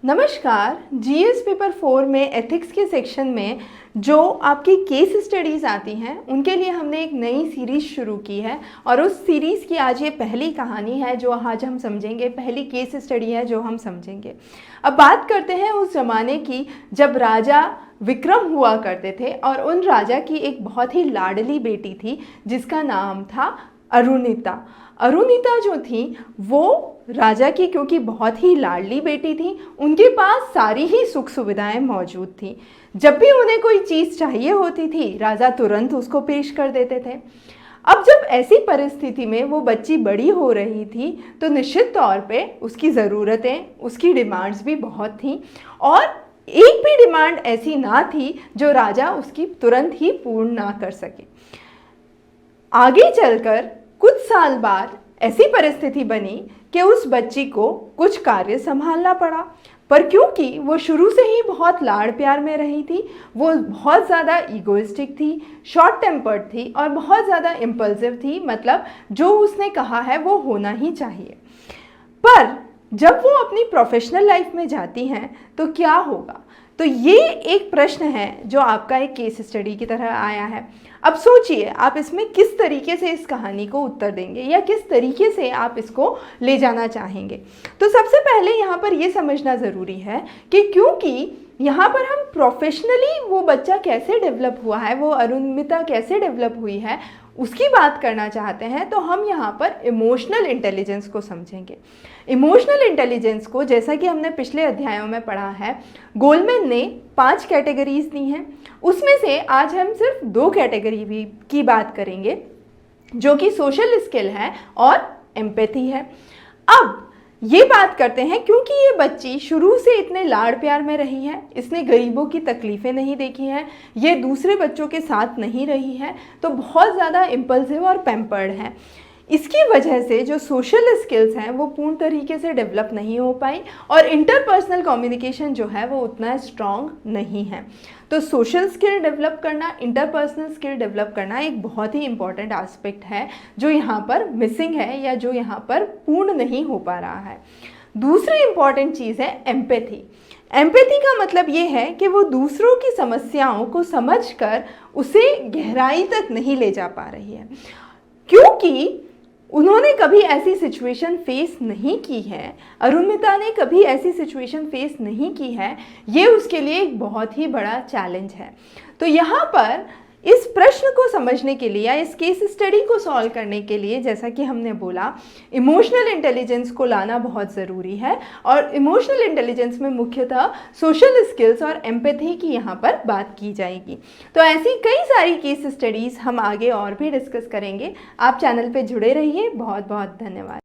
नमस्कार। GS paper 4 में ethics के सेक्शन में जो आपकी केस स्टडीज़ आती हैं उनके लिए हमने एक नई सीरीज़ शुरू की है और उस सीरीज़ की आज ये पहली कहानी है जो आज हम समझेंगे, पहली केस स्टडी है जो हम समझेंगे। अब बात करते हैं उस ज़माने की जब राजा विक्रम हुआ करते थे और उन राजा की एक बहुत ही लाडली बेटी थी जिसका नाम था अरुणिता। अरुणिता जो थी वो राजा की क्योंकि बहुत ही लाडली बेटी थी, उनके पास सारी ही सुख सुविधाएं मौजूद थी। जब भी उन्हें कोई चीज़ चाहिए होती थी राजा तुरंत उसको पेश कर देते थे। अब जब ऐसी परिस्थिति में वो बच्ची बड़ी हो रही थी तो निश्चित तौर पे उसकी ज़रूरतें, उसकी डिमांड्स भी बहुत थीं और एक भी डिमांड ऐसी ना थी जो राजा उसकी तुरंत ही पूर्ण ना कर सके। आगे चलकर कुछ साल बाद ऐसी परिस्थिति बनी कि उस बच्ची को कुछ कार्य संभालना पड़ा, पर क्योंकि वो शुरू से ही बहुत लाड़ प्यार में रही थी, वो बहुत ज़्यादा ईगोइस्टिक थी, शॉर्ट टेम्पर्ड थी और बहुत ज़्यादा इम्पल्सिव थी। मतलब जो उसने कहा है वो होना ही चाहिए। पर जब वो अपनी प्रोफेशनल लाइफ में जाती हैं तो क्या होगा? तो ये एक प्रश्न है जो आपका एक केस स्टडी की तरह आया है। अब सोचिए आप इसमें किस तरीके से इस कहानी को उत्तर देंगे या किस तरीके से आप इसको ले जाना चाहेंगे। तो सबसे पहले यहाँ पर ये समझना ज़रूरी है कि क्योंकि यहाँ पर हम प्रोफेशनली वो बच्चा कैसे डेवलप हुआ है, वो अरुणिता कैसे डेवलप हुई है उसकी बात करना चाहते हैं, तो हम यहाँ पर इमोशनल इंटेलिजेंस को समझेंगे। इमोशनल इंटेलिजेंस को जैसा कि हमने पिछले अध्यायों में पढ़ा है, गोलमैन ने 5 कैटेगरीज दी हैं, उसमें से आज हम सिर्फ 2 कैटेगरी की बात करेंगे जो कि सोशल स्किल है और एम्पैथी है। अब ये बात करते हैं क्योंकि ये बच्ची शुरू से इतने लाड़ प्यार में रही है, इसने गरीबों की तकलीफ़ें नहीं देखी हैं, ये दूसरे बच्चों के साथ नहीं रही है, तो बहुत ज़्यादा इम्पल्सिव और पैम्पर्ड है। इसकी वजह से जो सोशल स्किल्स हैं वो पूर्ण तरीके से डेवलप नहीं हो पाई और इंटरपर्सनल कम्युनिकेशन जो है वो उतना स्ट्रॉन्ग नहीं है। तो सोशल स्किल डेवलप करना, इंटरपर्सनल स्किल डेवलप करना एक बहुत ही इंपॉर्टेंट एस्पेक्ट है जो यहाँ पर मिसिंग है या जो यहाँ पर पूर्ण नहीं हो पा रहा है। दूसरी इंपॉर्टेंट चीज़ है एम्पैथी। एम्पैथी का मतलब ये है कि वो दूसरों की समस्याओं को समझकर उसे गहराई तक नहीं ले जा पा रही है, क्योंकि उन्होंने कभी ऐसी सिचुएशन फेस नहीं की है, अरुणिता ने कभी ऐसी सिचुएशन फेस नहीं की है। ये उसके लिए एक बहुत ही बड़ा चैलेंज है। तो यहाँ पर इस प्रश्न को समझने के लिए या इस केस स्टडी को सॉल्व करने के लिए, जैसा कि हमने बोला, इमोशनल इंटेलिजेंस को लाना बहुत ज़रूरी है और इमोशनल इंटेलिजेंस में मुख्यतः सोशल स्किल्स और एम्पैथी की यहाँ पर बात की जाएगी। तो ऐसी कई सारी केस स्टडीज़ हम आगे और भी डिस्कस करेंगे। आप चैनल पे जुड़े रहिए। बहुत बहुत धन्यवाद।